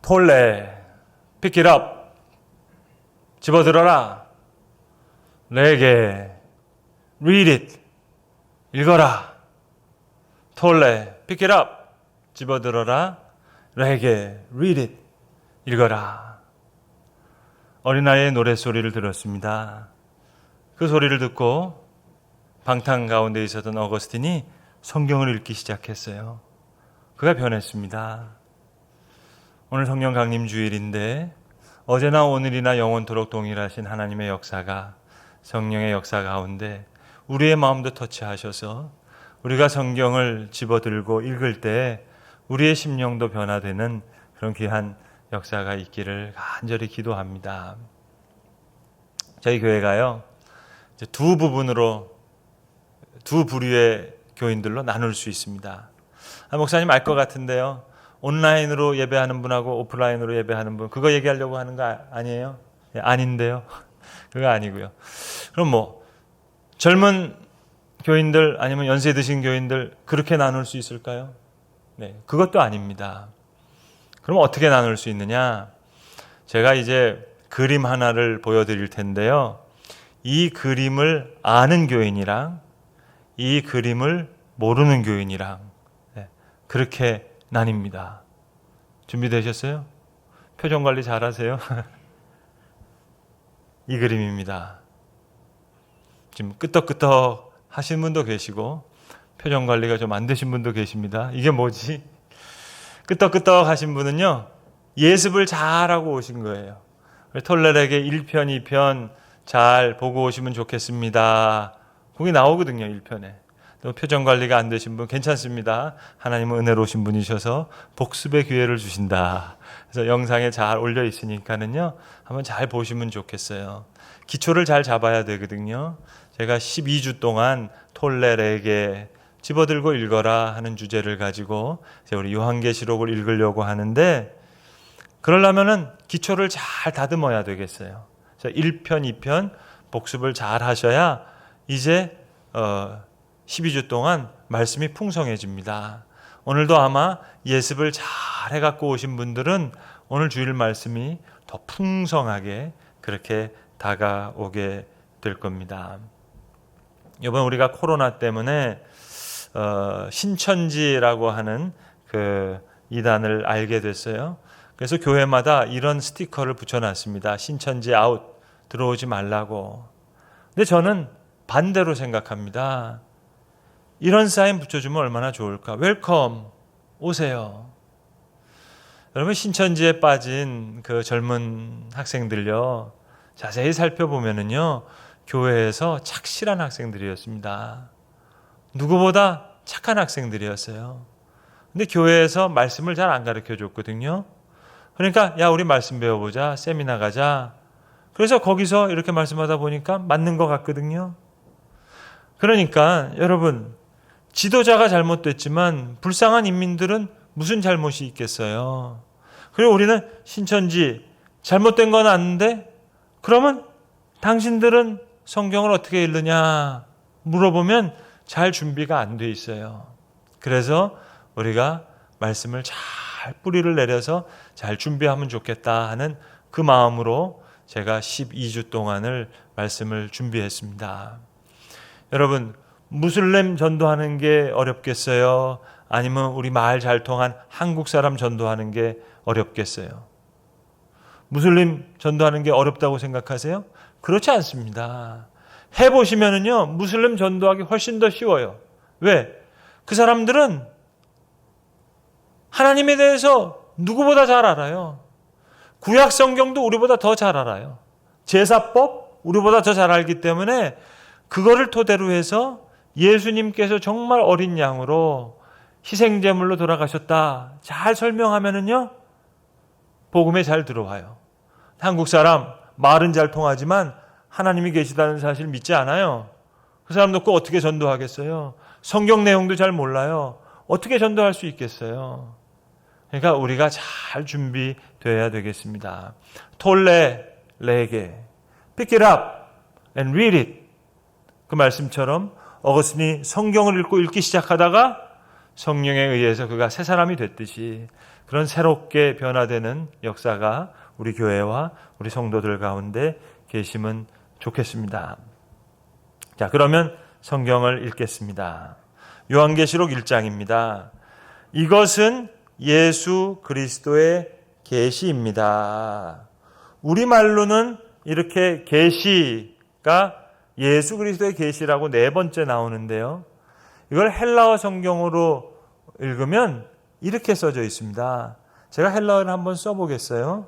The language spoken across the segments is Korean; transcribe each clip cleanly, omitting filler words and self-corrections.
톨레, pick it up. 집어들어라. 레게, read it. 읽어라. 톨레, pick it up. 집어들어라. 레게, read it. 읽어라. 어린아이의 노랫소리를 들었습니다. 그 소리를 듣고 방탕 가운데 있었던 어거스틴이 성경을 읽기 시작했어요. 그가 변했습니다. 오늘 성령 강림 주일인데 어제나 오늘이나 영원토록 동일하신 하나님의 역사가, 성령의 역사 가운데 우리의 마음도 터치하셔서 우리가 성경을 집어들고 읽을 때 우리의 심령도 변화되는 그런 귀한 역사가 있기를 간절히 기도합니다. 저희 교회가요, 이제 두 부류의 교인들로 나눌 수 있습니다. 목사님 알 것 같은데요, 온라인으로 예배하는 분하고 오프라인으로 예배하는 분, 그거 얘기하려고 하는 거 아니에요? 아닌데요. 그거 아니고요. 그럼 젊은 교인들 아니면 연세 드신 교인들 그렇게 나눌 수 있을까요? 네, 그것도 아닙니다. 그럼 어떻게 나눌 수 있느냐? 제가 이제 그림 하나를 보여드릴 텐데요. 이 그림을 아는 교인이랑 이 그림을 모르는 교인이랑 그렇게 나뉩니다. 준비되셨어요? 표정 관리 잘하세요? 이 그림입니다. 지금 끄떡끄떡 하신 분도 계시고 표정 관리가 좀 안 되신 분도 계십니다. 이게 뭐지? 끄떡끄떡 하신 분은요, 예습을 잘하고 오신 거예요. 톨레에게 1편, 2편 잘 보고 오시면 좋겠습니다. 거기 나오거든요, 1편에. 또 표정 관리가 안 되신 분 괜찮습니다. 하나님은 은혜로우신 분이셔서 복습의 기회를 주신다. 그래서 영상에 잘 올려 있으니까는요, 한번 잘 보시면 좋겠어요. 기초를 잘 잡아야 되거든요. 제가 12주 동안 톨레에게 집어들고 읽어라 하는 주제를 가지고 우리 요한계시록을 읽으려고 하는데, 그러려면은 기초를 잘 다듬어야 되겠어요. 1편, 2편 복습을 잘 하셔야 이제 12주 동안 말씀이 풍성해집니다. 오늘도 아마 예습을 잘 해갖고 오신 분들은 오늘 주일 말씀이 더 풍성하게 그렇게 다가오게 될 겁니다. 이번 우리가 코로나 때문에 신천지라고 하는 그 이단을 알게 됐어요. 그래서 교회마다 이런 스티커를 붙여놨습니다. 신천지 아웃, 들어오지 말라고. 근데 저는 반대로 생각합니다. 이런 사인 붙여주면 얼마나 좋을까? 웰컴, 오세요. 여러분, 신천지에 빠진 그 젊은 학생들요, 자세히 살펴보면은요, 교회에서 착실한 학생들이었습니다. 누구보다 착한 학생들이었어요. 근데 교회에서 말씀을 잘 안 가르쳐 줬거든요. 그러니까 야, 우리 말씀 배워보자, 세미나 가자. 그래서 거기서 이렇게 말씀하다 보니까 맞는 것 같거든요. 그러니까 여러분, 지도자가 잘못됐지만 불쌍한 인민들은 무슨 잘못이 있겠어요. 그리고 우리는 신천지 잘못된 건 아는데, 그러면 당신들은 성경을 어떻게 읽느냐 물어보면 잘 준비가 안 돼 있어요. 그래서 우리가 말씀을 잘 뿌리를 내려서 잘 준비하면 좋겠다 하는 그 마음으로 제가 12주 동안을 말씀을 준비했습니다. 여러분, 무슬림 전도하는 게 어렵겠어요? 아니면 우리 말 잘 통한 한국 사람 전도하는 게 어렵겠어요? 무슬림 전도하는 게 어렵다고 생각하세요? 그렇지 않습니다. 해보시면은요, 무슬림 전도하기 훨씬 더 쉬워요. 왜? 그 사람들은 하나님에 대해서 누구보다 잘 알아요. 구약 성경도 우리보다 더 잘 알아요. 제사법 우리보다 더 잘 알기 때문에 그거를 토대로 해서 예수님께서 정말 어린 양으로 희생제물로 돌아가셨다 잘 설명하면은요, 복음에 잘 들어와요. 한국 사람 말은 잘 통하지만 하나님이 계시다는 사실 믿지 않아요. 그 사람 놓고 어떻게 전도하겠어요? 성경 내용도 잘 몰라요. 어떻게 전도할 수 있겠어요? 그러니까 우리가 잘 준비되어야 되겠습니다. 톨레, 레게, pick it up and read it. 그 말씀처럼 어거스틴이 성경을 읽고 읽기 시작하다가 성령에 의해서 그가 새 사람이 됐듯이 그런 새롭게 변화되는 역사가 우리 교회와 우리 성도들 가운데 계시면 좋겠습니다. 자, 그러면 성경을 읽겠습니다. 요한계시록 1장입니다. 이것은 예수 그리스도의 계시입니다. 우리말로는 이렇게 계시가 예수 그리스도의 계시라고 네 번째 나오는데요. 이걸 헬라어 성경으로 읽으면 이렇게 써져 있습니다. 제가 헬라어를 한번 써보겠어요.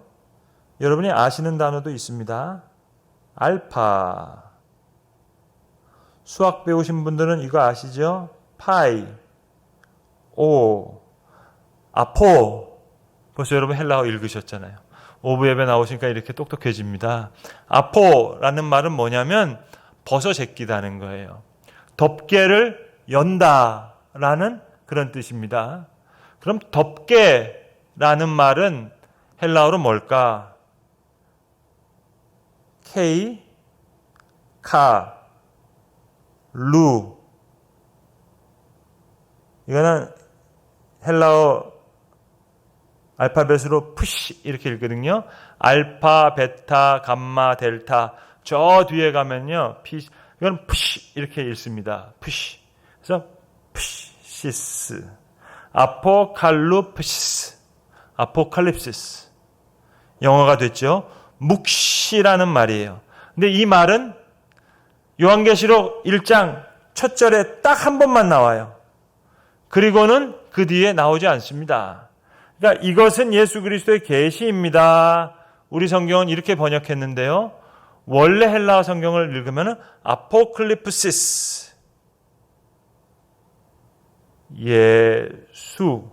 여러분이 아시는 단어도 있습니다. 알파. 수학 배우신 분들은 이거 아시죠? 파이, 오, 아포. 벌써 여러분 헬라어 읽으셨잖아요. 오브 예배 나오시니까 이렇게 똑똑해집니다. 아포라는 말은 뭐냐면 벗어 제끼다는 거예요. 덮개를 연다라는 그런 뜻입니다. 그럼 덮개라는 말은 헬라어로 뭘까? K, 카, 루. 이거는 헬라어 알파벳으로 푸시 이렇게 읽거든요. 알파, 베타, 감마, 델타. 저 뒤에 가면요. 이건 푸시 이렇게 읽습니다. 푸시. 그래서 푸시스. 아포칼루프시스. 아포칼립시스. 영어가 됐죠. 묵시라는 말이에요. 근데 이 말은 요한계시록 1장 첫 절에 딱 한 번만 나와요. 그리고는 그 뒤에 나오지 않습니다. 그러니까 이것은 예수 그리스도의 계시입니다. 우리 성경은 이렇게 번역했는데요. 원래 헬라어 성경을 읽으면 아포클리프시스. 예수.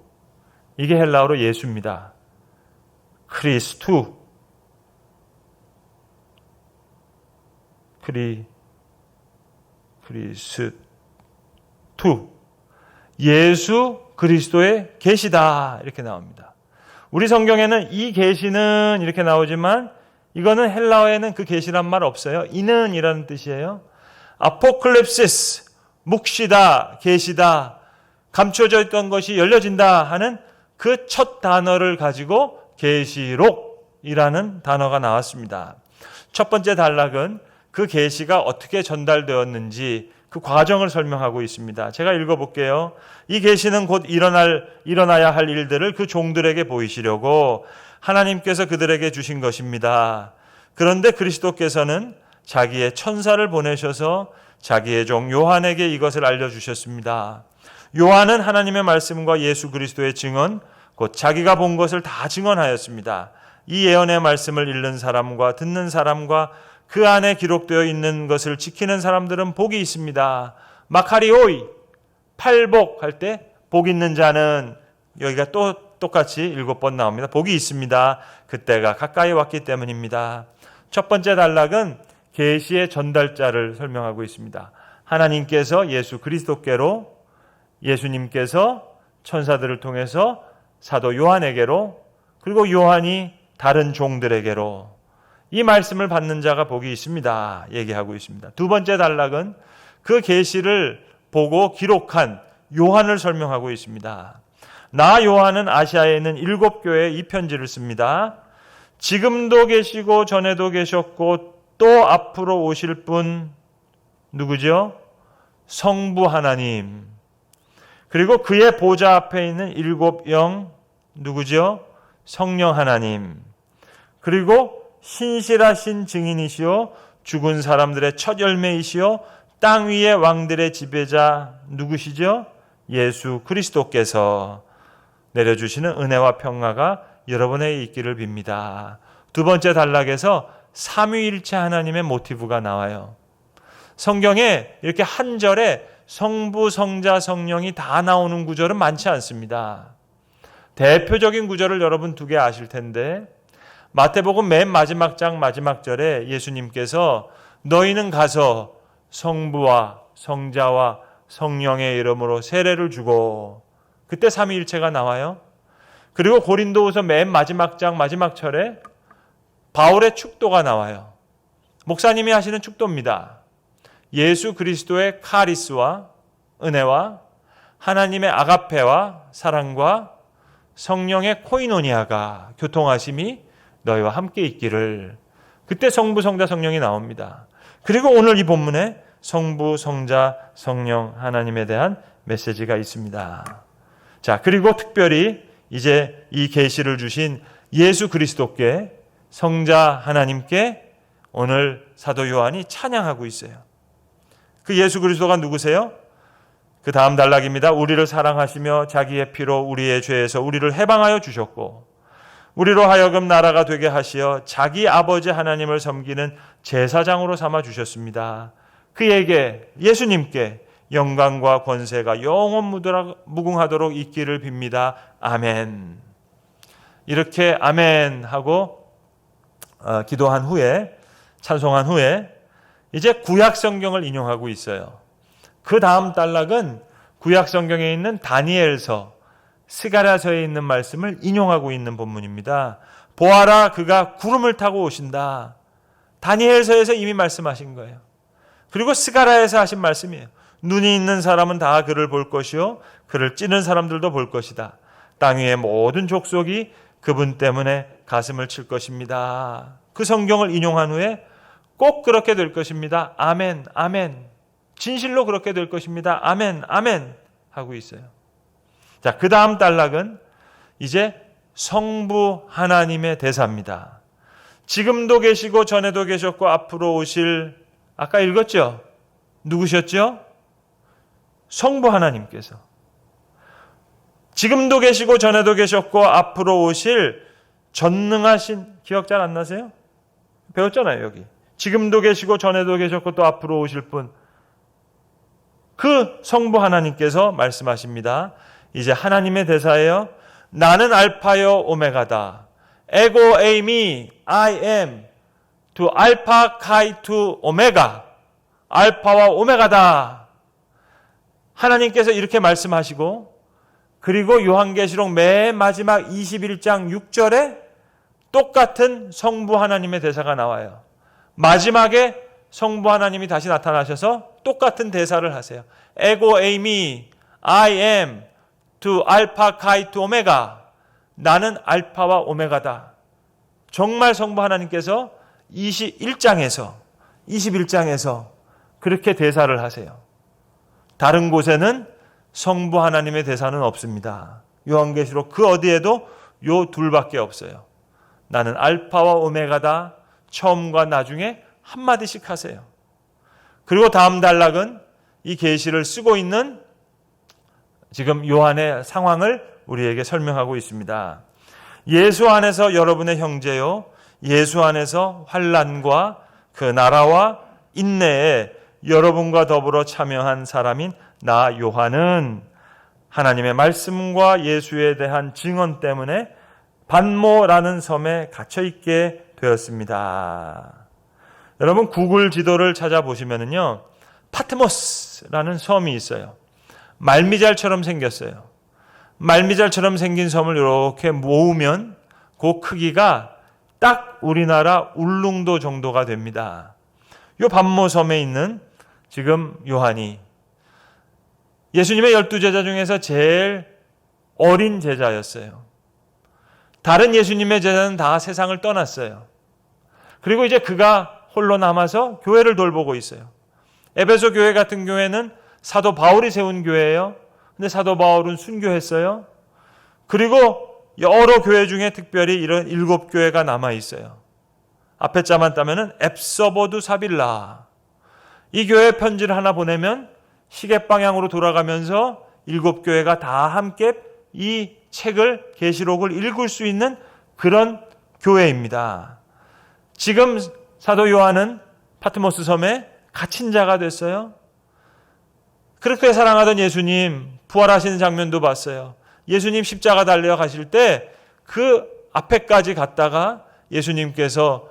이게 헬라어로 예수입니다. 크리스투. 크리스투. 예수 그리스도의 계시다 이렇게 나옵니다. 우리 성경에는 이 계시는 이렇게 나오지만 이거는 헬라어에는 그 계시란 말 없어요. 이는 이라는 뜻이에요. 아포클립시스, 묵시다, 계시다, 감춰져 있던 것이 열려진다 하는 그 첫 단어를 가지고 계시록이라는 단어가 나왔습니다. 첫 번째 단락은 그 계시가 어떻게 전달되었는지 그 과정을 설명하고 있습니다. 제가 읽어볼게요. 이 계시는 곧 일어나야 할 일들을 그 종들에게 보이시려고 하나님께서 그들에게 주신 것입니다. 그런데 그리스도께서는 자기의 천사를 보내셔서 자기의 종 요한에게 이것을 알려주셨습니다. 요한은 하나님의 말씀과 예수 그리스도의 증언, 곧 자기가 본 것을 다 증언하였습니다. 이 예언의 말씀을 읽는 사람과 듣는 사람과 그 안에 기록되어 있는 것을 지키는 사람들은 복이 있습니다. 마카리오이, 팔복 할 때 복 있는 자는 여기가 또 똑같이 7번 나옵니다. 복이 있습니다. 그때가 가까이 왔기 때문입니다. 첫 번째 단락은 계시의 전달자를 설명하고 있습니다. 하나님께서 예수 그리스도께로, 예수님께서 천사들을 통해서 사도 요한에게로, 그리고 요한이 다른 종들에게로 이 말씀을 받는 자가 복이 있습니다. 얘기하고 있습니다. 두 번째 단락은 그 계시를 보고 기록한 요한을 설명하고 있습니다. 나 요한은 아시아에 있는 7교회에 이 편지를 씁니다. 지금도 계시고 전에도 계셨고 또 앞으로 오실 분 누구죠? 성부 하나님. 그리고 그의 보좌 앞에 있는 7 영 누구죠? 성령 하나님. 그리고 신실하신 증인이시오 죽은 사람들의 첫 열매이시오 땅 위의 왕들의 지배자 누구시죠? 예수 그리스도께서 내려주시는 은혜와 평화가 여러분에게 있기를 빕니다. 두 번째 단락에서 삼위일체 하나님의 모티브가 나와요. 성경에 이렇게 한 절에 성부, 성자, 성령이 다 나오는 구절은 많지 않습니다. 대표적인 구절을 여러분 2개 아실 텐데 마태복음 맨 마지막 장 마지막 절에 예수님께서 너희는 가서 성부와 성자와 성령의 이름으로 세례를 주고, 그때 삼위일체가 나와요. 그리고 고린도후서 맨 마지막 장 마지막 절에 바울의 축도가 나와요. 목사님이 하시는 축도입니다. 예수 그리스도의 카리스와 은혜와 하나님의 아가페와 사랑과 성령의 코이노니아가 교통하심이 너희와 함께 있기를. 그때 성부, 성자, 성령이 나옵니다. 그리고 오늘 이 본문에 성부, 성자, 성령 하나님에 대한 메시지가 있습니다. 자, 그리고 특별히 이제 이 계시를 주신 예수 그리스도께, 성자 하나님께 오늘 사도 요한이 찬양하고 있어요. 그 예수 그리스도가 누구세요? 그 다음 단락입니다. 우리를 사랑하시며 자기의 피로 우리의 죄에서 우리를 해방하여 주셨고 우리로 하여금 나라가 되게 하시어 자기 아버지 하나님을 섬기는 제사장으로 삼아 주셨습니다. 그에게, 예수님께 영광과 권세가 영원 무궁하도록 있기를 빕니다. 아멘. 이렇게 아멘 하고 기도한 후에, 찬송한 후에 이제 구약 성경을 인용하고 있어요. 그 다음 단락은 구약 성경에 있는 다니엘서, 스가랴서에 있는 말씀을 인용하고 있는 본문입니다. 보아라, 그가 구름을 타고 오신다. 다니엘서에서 이미 말씀하신 거예요. 그리고 스가랴에서 하신 말씀이에요. 눈이 있는 사람은 다 그를 볼 것이요 그를 찌는 사람들도 볼 것이다. 땅 위의 모든 족속이 그분 때문에 가슴을 칠 것입니다. 그 성경을 인용한 후에 꼭 그렇게 될 것입니다. 아멘, 아멘. 진실로 그렇게 될 것입니다. 아멘, 아멘 하고 있어요. 자, 그 다음 단락은 이제 성부 하나님의 대사입니다. 지금도 계시고 전에도 계셨고 앞으로 오실, 아까 읽었죠? 누구셨죠? 성부 하나님께서. 지금도 계시고 전에도 계셨고 앞으로 오실 전능하신, 기억 잘 안 나세요? 배웠잖아요, 여기. 지금도 계시고 전에도 계셨고 또 앞으로 오실 분. 그 성부 하나님께서 말씀하십니다. 이제 하나님의 대사예요. 나는 알파요 오메가다. 에고 에이미 I am to 알파 카이 to 오메가. 알파와 오메가다. 하나님께서 이렇게 말씀하시고, 그리고 요한계시록 맨 마지막 21장 6절에 똑같은 성부 하나님의 대사가 나와요. 마지막에 성부 하나님이 다시 나타나셔서 똑같은 대사를 하세요. 에고 에이미 I am to 알파 카이 to 오메가. 나는 알파와 오메가다. 정말 성부 하나님께서 21장에서 그렇게 대사를 하세요. 다른 곳에는 성부 하나님의 대사는 없습니다. 요한계시록 그 어디에도 요 둘밖에 없어요. 나는 알파와 오메가다. 처음과 나중에 한마디씩 하세요. 그리고 다음 단락은 이 계시를 쓰고 있는 지금 요한의 상황을 우리에게 설명하고 있습니다. 예수 안에서 여러분의 형제요, 예수 안에서 환난과 그 나라와 인내에 여러분과 더불어 참여한 사람인 나 요한은 하나님의 말씀과 예수에 대한 증언 때문에 반모라는 섬에 갇혀 있게 되었습니다. 여러분 구글 지도를 찾아보시면요, 파트모스라는 섬이 있어요. 말미잘처럼 생겼어요. 말미잘처럼 생긴 섬을 이렇게 모으면 그 크기가 딱 우리나라 울릉도 정도가 됩니다. 이 반모섬에 있는 지금 요한이 예수님의 12제자 중에서 제일 어린 제자였어요. 다른 예수님의 제자는 다 세상을 떠났어요. 그리고 이제 그가 홀로 남아서 교회를 돌보고 있어요. 에베소 교회 같은 교회는 사도 바울이 세운 교회예요. 근데 사도 바울은 순교했어요. 그리고 여러 교회 중에 특별히 이런 7교회가 남아 있어요. 앞에 자만 따면은 앱서버두 사빌라. 이 교회 편지를 하나 보내면 시계 방향으로 돌아가면서 7교회가 다 함께 이 책을, 계시록을 읽을 수 있는 그런 교회입니다. 지금 사도 요한은 파트모스 섬에 갇힌 자가 됐어요. 그렇게 사랑하던 예수님 부활하시는 장면도 봤어요. 예수님 십자가 달려 가실 때 그 앞에까지 갔다가 예수님께서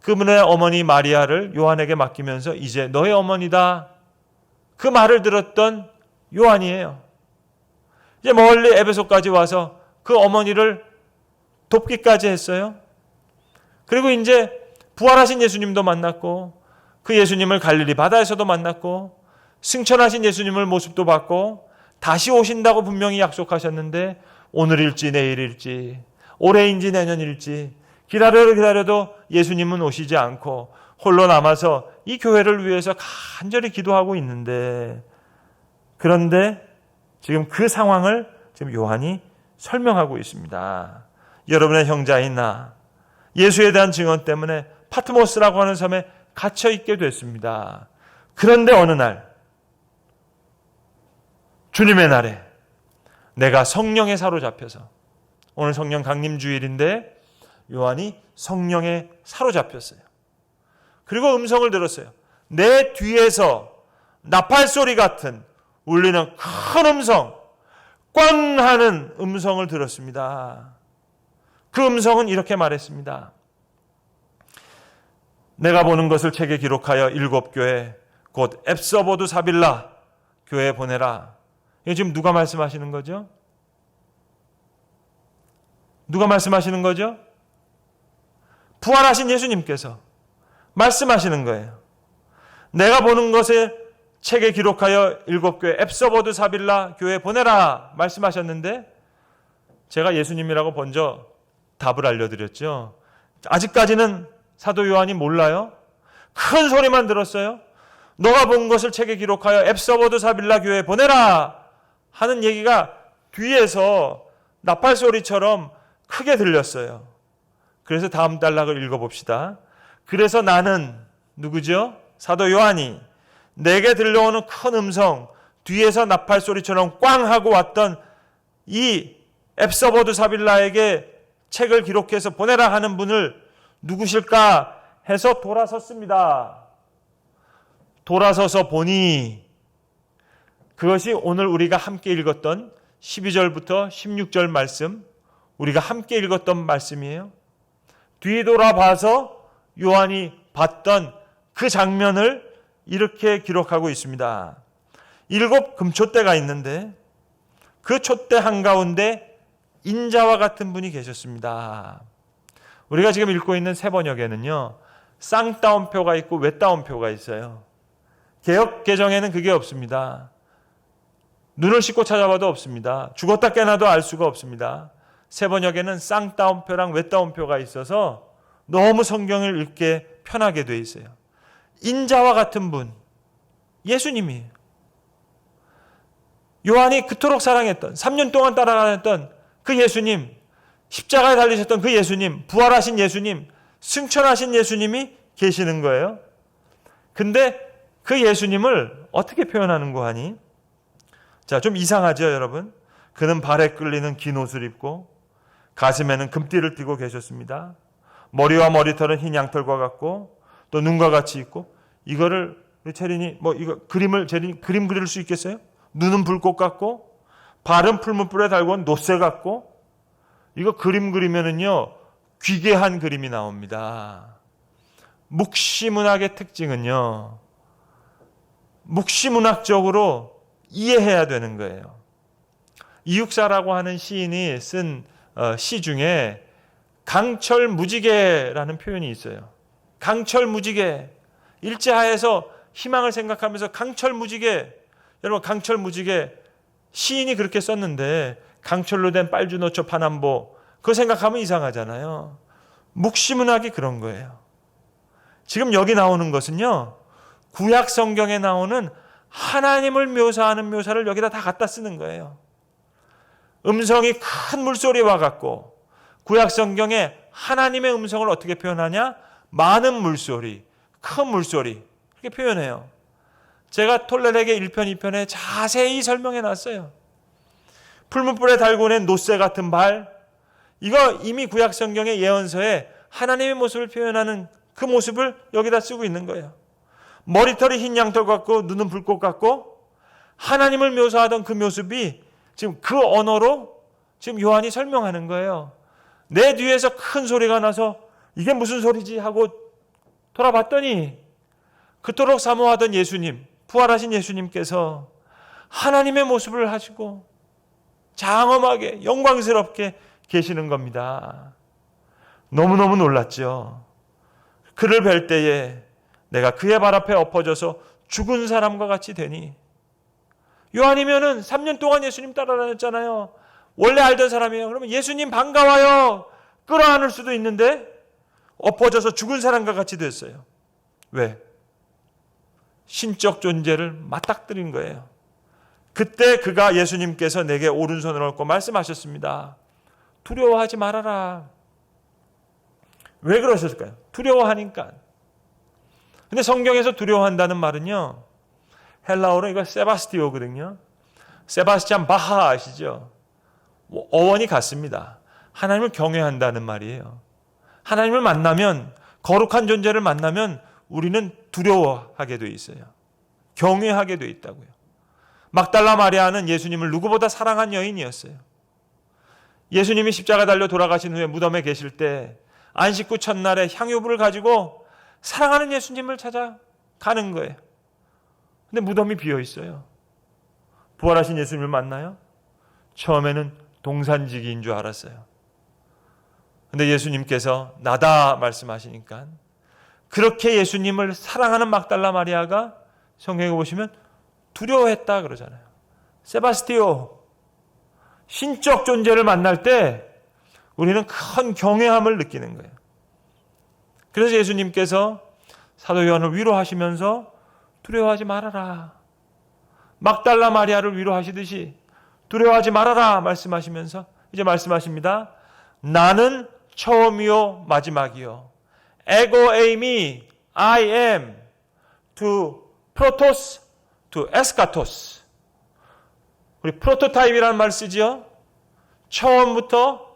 그분의 어머니 마리아를 요한에게 맡기면서 이제 너의 어머니다. 그 말을 들었던 요한이에요. 이제 멀리 에베소까지 와서 그 어머니를 돕기까지 했어요. 그리고 이제 부활하신 예수님도 만났고 그 예수님을 갈릴리 바다에서도 만났고 승천하신 예수님을 모습도 봤고 다시 오신다고 분명히 약속하셨는데 오늘일지 내일일지 올해인지 내년일지 기다려도 예수님은 오시지 않고 홀로 남아서 이 교회를 위해서 간절히 기도하고 있는데, 그런데 지금 그 상황을 지금 요한이 설명하고 있습니다. 여러분의 형제인 나, 예수에 대한 증언 때문에 파트모스라고 하는 섬에 갇혀 있게 됐습니다. 그런데 어느 날, 주님의 날에 내가 성령에 사로잡혀서, 오늘 성령 강림 주일인데 요한이 성령에 사로잡혔어요. 그리고 음성을 들었어요. 내 뒤에서 나팔소리 같은 울리는 큰 음성, 꽝 하는 음성을 들었습니다. 그 음성은 이렇게 말했습니다. 내가 보는 것을 책에 기록하여 7 교회 곧 앱서보드 사빌라 교회에 보내라. 이거 지금 누가 말씀하시는 거죠? 누가 말씀하시는 거죠? 부활하신 예수님께서 말씀하시는 거예요. 내가 보는 것을 책에 기록하여 7 교회 앱서보드 사빌라 교회에 보내라 말씀하셨는데, 제가 예수님이라고 먼저 답을 알려드렸죠. 아직까지는 사도 요한이 몰라요. 큰 소리만 들었어요. 너가 본 것을 책에 기록하여 앱서보드 사빌라 교회에 보내라 하는 얘기가 뒤에서 나팔 소리처럼 크게 들렸어요. 그래서 다음 단락을 읽어봅시다. 그래서 나는 누구죠? 사도 요한이 내게 들려오는 큰 음성, 뒤에서 나팔 소리처럼 꽝 하고 왔던 이 앱서보드 사빌라에게 책을 기록해서 보내라 하는 분을 누구실까 해서 돌아섰습니다. 돌아서서 보니 그것이 오늘 우리가 함께 읽었던 12절부터 16절 말씀, 우리가 함께 읽었던 말씀이에요. 뒤돌아봐서 요한이 봤던 그 장면을 이렇게 기록하고 있습니다. 7 금촛대가 있는데 그 촛대 한가운데 인자와 같은 분이 계셨습니다. 우리가 지금 읽고 있는 세번역에는요, 쌍따옴표가 있고 외따옴표가 있어요. 개역 개정에는 그게 없습니다. 눈을 씻고 찾아봐도 없습니다. 죽었다 깨나도 알 수가 없습니다. 세번역에는 쌍따옴표랑 외따옴표가 있어서 너무 성경을 읽기 편하게 돼 있어요. 인자와 같은 분, 예수님이에요. 요한이 그토록 사랑했던, 3년 동안 따라다녔던 그 예수님, 십자가에 달리셨던 그 예수님, 부활하신 예수님, 승천하신 예수님이 계시는 거예요. 근데 그 예수님을 어떻게 표현하는고 하니? 자, 좀 이상하죠, 여러분? 그는 발에 끌리는 긴 옷을 입고 가슴에는 금띠를 띠고 계셨습니다. 머리와 머리털은 흰 양털과 같고 또 눈과 같이 있고, 이거를 우리 체린이 이거 체린이 그림 그릴 수 있겠어요? 눈은 불꽃 같고 발은 풀무불에 달고 온 노새 같고, 이거 그림 그리면은요 귀괴한 그림이 나옵니다. 묵시문학의 특징은요, 묵시문학적으로 이해해야 되는 거예요. 이육사라고 하는 시인이 쓴 시 중에 강철무지개라는 표현이 있어요. 강철무지개, 일제하에서 희망을 생각하면서 강철무지개, 여러분 강철무지개 시인이 그렇게 썼는데 강철로 된 빨주노초 파남보, 그거 생각하면 이상하잖아요. 묵시문학이 그런 거예요. 지금 여기 나오는 것은요, 구약 성경에 나오는 하나님을 묘사하는 묘사를 여기다 다 갖다 쓰는 거예요. 음성이 큰 물소리와 같고, 구약 성경에 하나님의 음성을 어떻게 표현하냐? 많은 물소리, 큰 물소리, 그렇게 표현해요. 제가 톨레렉의 1편, 2편에 자세히 설명해 놨어요. 풀무불에 달고 낸 노새 같은 발, 이거 이미 구약 성경의 예언서에 하나님의 모습을 표현하는 그 모습을 여기다 쓰고 있는 거예요. 머리털이 흰 양털 같고 눈은 불꽃 같고, 하나님을 묘사하던 그 모습이 지금 그 언어로 지금 요한이 설명하는 거예요. 내 뒤에서 큰 소리가 나서 이게 무슨 소리지 하고 돌아봤더니 그토록 사모하던 예수님, 부활하신 예수님께서 하나님의 모습을 하시고 장엄하게 영광스럽게 계시는 겁니다. 너무너무 놀랐죠. 그를 뵐 때에 내가 그의 발 앞에 엎어져서 죽은 사람과 같이 되니, 요한이면은 3년 동안 예수님 따라다녔잖아요. 원래 알던 사람이에요. 그러면 예수님 반가워요. 끌어안을 수도 있는데 엎어져서 죽은 사람과 같이 됐어요. 왜? 신적 존재를 맞닥뜨린 거예요. 그때 그가 예수님께서 내게 오른손을 얹고 말씀하셨습니다. 두려워하지 말아라. 왜 그러셨을까요? 두려워하니까. 근데 성경에서 두려워한다는 말은요, 헬라어로 이거 세바스티오거든요. 세바스찬 바하 아시죠? 어원이 같습니다. 하나님을 경외한다는 말이에요. 하나님을 만나면, 거룩한 존재를 만나면 우리는 두려워하게 돼 있어요. 경외하게 돼 있다고요. 막달라 마리아는 예수님을 누구보다 사랑한 여인이었어요. 예수님이 십자가 달려 돌아가신 후에 무덤에 계실 때 안식 후 첫날에 향유불을 가지고 사랑하는 예수님을 찾아가는 거예요. 근데 무덤이 비어 있어요. 부활하신 예수님을 만나요? 처음에는 동산지기인 줄 알았어요. 근데 예수님께서 나다 말씀하시니까 그렇게 예수님을 사랑하는 막달라 마리아가 성경에 보시면 두려워했다 그러잖아요. 세바스티오, 신적 존재를 만날 때 우리는 큰 경외함을 느끼는 거예요. 그래서 예수님께서 사도 요한을 위로하시면서 두려워하지 말아라. 막달라 마리아를 위로하시듯이 두려워하지 말아라 말씀하시면서 이제 말씀하십니다. 나는 처음이요 마지막이요. 에고 에이미 I am to protos to eskatos. 우리 프로토타입이라는 말 쓰지요. 처음부터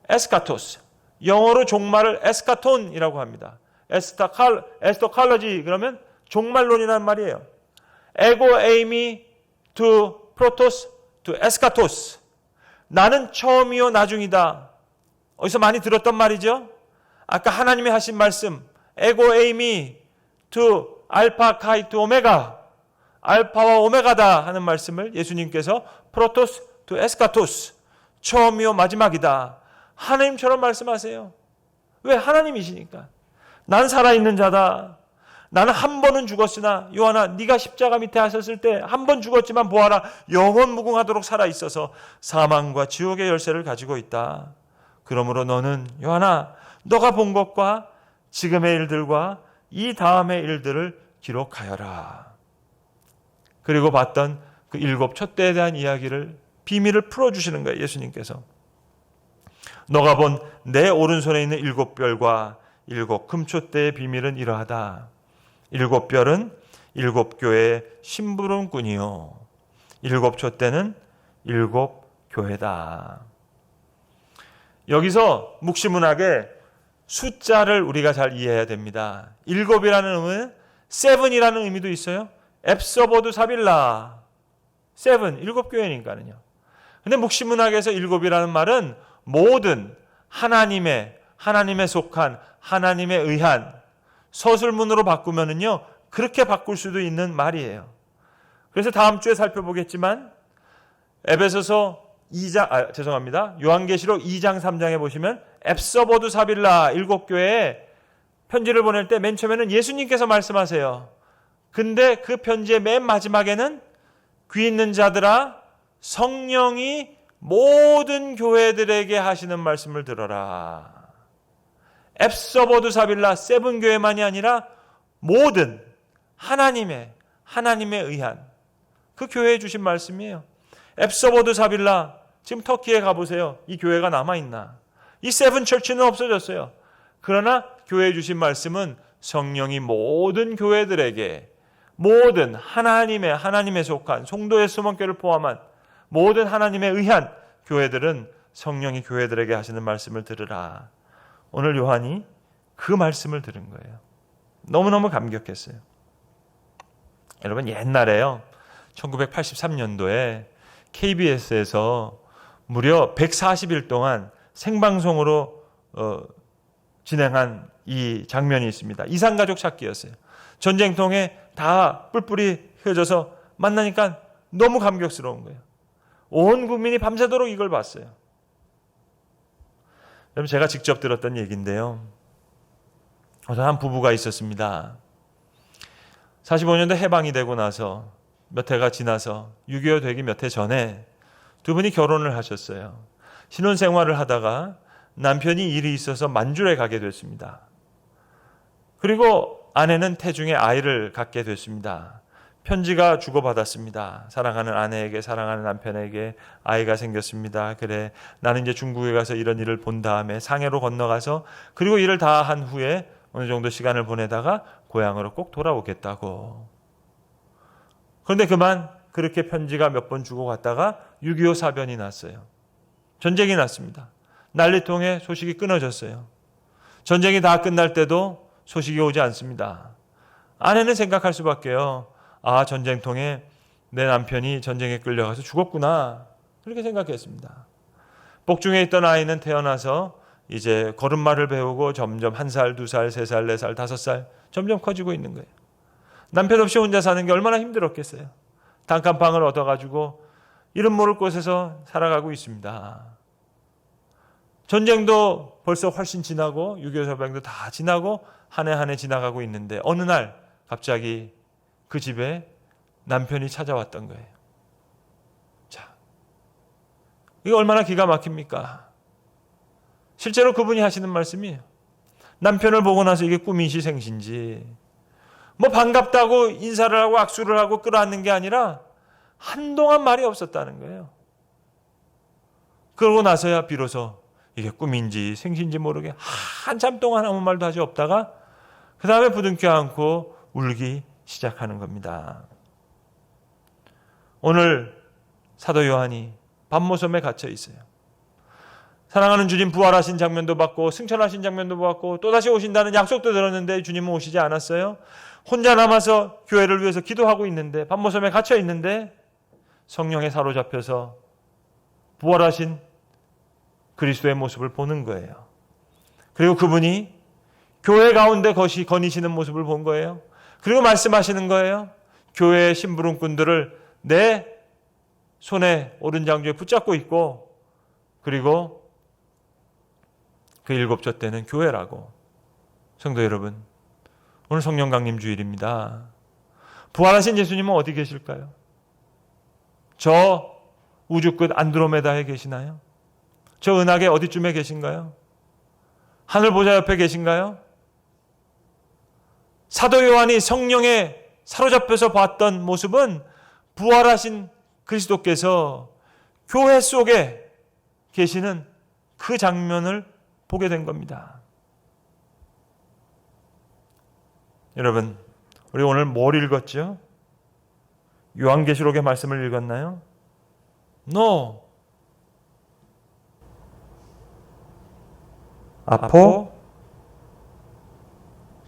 에스카토스. 영어로 종말을 에스카톤이라고 합니다. 에스토칼러지 그러면 종말론이라는 말이에요. 에고 에이미 to protos to eskatos. 나는 처음이요 나중이다. 어디서 많이 들었던 말이죠. 아까 하나님이 하신 말씀 에고 에이미 to 알파 카이 to 오메가. 알파와 오메가다 하는 말씀을 예수님께서 프로토스 to 에스카토스. 처음이요 마지막이다. 하나님처럼 말씀하세요. 왜? 하나님이시니까. 난 살아있는 자다. 나는 한 번은 죽었으나 요한아 네가 십자가 밑에 하셨을 때 한 번 죽었지만 보아라 영원 무궁하도록 살아있어서 사망과 지옥의 열쇠를 가지고 있다. 그러므로 너는 요한아 너가 본 것과 지금의 일들과 이 다음의 일들을 기록하여라. 그리고 봤던 그 7 촛대에 대한 이야기를 비밀을 풀어주시는 거예요. 예수님께서. 너가 본 내 오른손에 있는 7 별과 7 금촛대의 비밀은 이러하다. 7 별은 7 교회의 심부름꾼이요. 7 촛대는 7 교회다. 여기서 묵시문학의 숫자를 우리가 잘 이해해야 됩니다. 7이라는 의미는 7이라는 의미도 있어요. 앱서버드 사빌라 7, 7 교회니까는요. 근데 묵시문학에서 7이라는 말은 모든 하나님에 속한 하나님에 의한 서술문으로 바꾸면은요 그렇게 바꿀 수도 있는 말이에요. 그래서 다음 주에 살펴보겠지만 에베소서 2장 요한계시록 2장 3장에 보시면 앱서버드 사빌라 7 교회에 편지를 보낼 때 맨 처음에는 예수님께서 말씀하세요. 근데 그 편지의 맨 마지막에는 귀 있는 자들아 성령이 모든 교회들에게 하시는 말씀을 들어라. 앱서버드 사빌라 7 교회만이 아니라 모든 하나님에 의한 그 교회에 주신 말씀이에요. 앱서버드 사빌라 지금 터키에 가보세요. 이 교회가 남아있나? 이 7 철치는 없어졌어요. 그러나 교회에 주신 말씀은 성령이 모든 교회들에게 모든 하나님에 속한 송도의 수목교를 포함한 모든 하나님에 의한 교회들은 성령이 교회들에게 하시는 말씀을 들으라. 오늘 요한이 그 말씀을 들은 거예요. 너무너무 감격했어요. 여러분 옛날에요. 1983년도에 KBS에서 무려 140일 동안 생방송으로 진행한 이 장면이 있습니다. 이산가족 찾기였어요. 전쟁통에 다 뿔뿔이 휘어져서 만나니까 너무 감격스러운 거예요. 온 국민이 밤새도록 이걸 봤어요. 여러분 제가 직접 들었던 얘기인데요. 어떤 한 부부가 있었습니다. 45년도 해방이 되고 나서 몇 해가 지나서 6.25 되기 몇 해 전에 두 분이 결혼을 하셨어요. 신혼생활을 하다가 남편이 일이 있어서 만주에 가게 됐습니다. 그리고 아내는 태중에 아이를 갖게 됐습니다. 편지가 주고받았습니다. 사랑하는 아내에게, 사랑하는 남편에게 아이가 생겼습니다. 그래, 나는 이제 중국에 가서 이런 일을 본 다음에 상해로 건너가서 그리고 일을 다 한 후에 어느 정도 시간을 보내다가 고향으로 꼭 돌아오겠다고. 그런데 그만 그렇게 편지가 몇 번 주고갔다가 6.25 사변이 났어요. 전쟁이 났습니다. 난리통에 소식이 끊어졌어요. 전쟁이 다 끝날 때도 소식이 오지 않습니다. 아내는 생각할 수밖에요. 아, 전쟁통에 내 남편이 전쟁에 끌려가서 죽었구나. 그렇게 생각했습니다. 복중에 있던 아이는 태어나서 이제 걸음마를 배우고 점점 1살, 2살, 3살, 4살, 5살 점점 커지고 있는 거예요. 남편 없이 혼자 사는 게 얼마나 힘들었겠어요. 단칸방을 얻어가지고 이름 모를 곳에서 살아가고 있습니다. 전쟁도 벌써 훨씬 지나고 6.25 사병도 다 지나고 한 해 한 해 지나가고 있는데 어느 날 갑자기 그 집에 남편이 찾아왔던 거예요. 자, 이거 얼마나 기가 막힙니까? 실제로 그분이 하시는 말씀이에요. 남편을 보고 나서 이게 꿈인지 생신지 뭐 반갑다고 인사를 하고 악수를 하고 끌어안는 게 아니라 한동안 말이 없었다는 거예요. 그러고 나서야 비로소 이게 꿈인지 생신지 모르게 한참 동안 아무 말도 하지 없다가 그 다음에 부둥켜 안고 울기 시작하는 겁니다. 오늘 사도 요한이 밤모섬에 갇혀 있어요. 사랑하는 주님 부활하신 장면도 봤고 승천하신 장면도 봤고 또다시 오신다는 약속도 들었는데 주님은 오시지 않았어요. 혼자 남아서 교회를 위해서 기도하고 있는데 밤모섬에 갇혀 있는데 성령에 사로잡혀서 부활하신 그리스도의 모습을 보는 거예요. 그리고 그분이 교회 가운데 거니시는 모습을 본 거예요. 그리고 말씀하시는 거예요. 교회의 심부름꾼들을 내 손에 오른장주에 붙잡고 있고 그리고 그 7조 때는 교회라고. 성도 여러분, 오늘 성령 강림 주일입니다. 부활하신 예수님은 어디 계실까요? 저 우주 끝 안드로메다에 계시나요? 저 은하계 어디쯤에 계신가요? 하늘 보좌 옆에 계신가요? 사도 요한이 성령에 사로잡혀서 봤던 모습은 부활하신 그리스도께서 교회 속에 계시는 그 장면을 보게 된 겁니다. 여러분, 우리 오늘 뭘 읽었죠? 요한계시록의 말씀을 읽었나요? No. 아포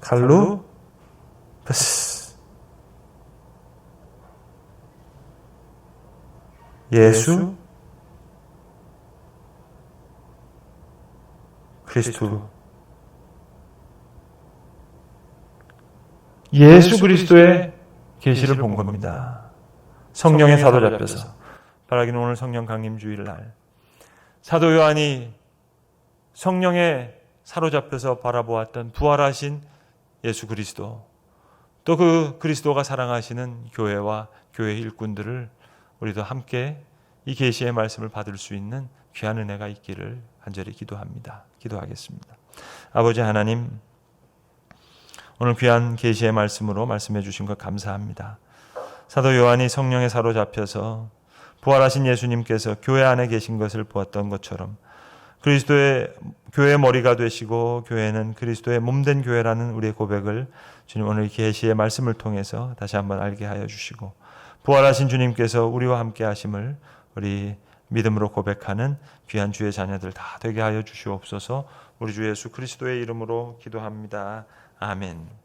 칼루 프스 예수 그리스도. 예수 그리스도의 계시를 본 겁니다. 성령에 사로잡혀서. 바라기는 오늘 성령 강림 주일날 사도 요한이 성령에 사로잡혀서 바라보았던 부활하신 예수 그리스도, 또 그 그리스도가 사랑하시는 교회와 교회 일꾼들을 우리도 함께 이 계시의 말씀을 받을 수 있는 귀한 은혜가 있기를 간절히 기도합니다. 기도하겠습니다. 아버지 하나님, 오늘 귀한 계시의 말씀으로 말씀해 주신 것 감사합니다. 사도 요한이 성령에 사로잡혀서 부활하신 예수님께서 교회 안에 계신 것을 보았던 것처럼 그리스도의 교회의 머리가 되시고 교회는 그리스도의 몸된 교회라는 우리의 고백을 주님 오늘 계시의 말씀을 통해서 다시 한번 알게 하여 주시고 부활하신 주님께서 우리와 함께 하심을 우리 믿음으로 고백하는 귀한 주의 자녀들 다 되게 하여 주시옵소서. 우리 주 예수 그리스도의 이름으로 기도합니다. 아멘.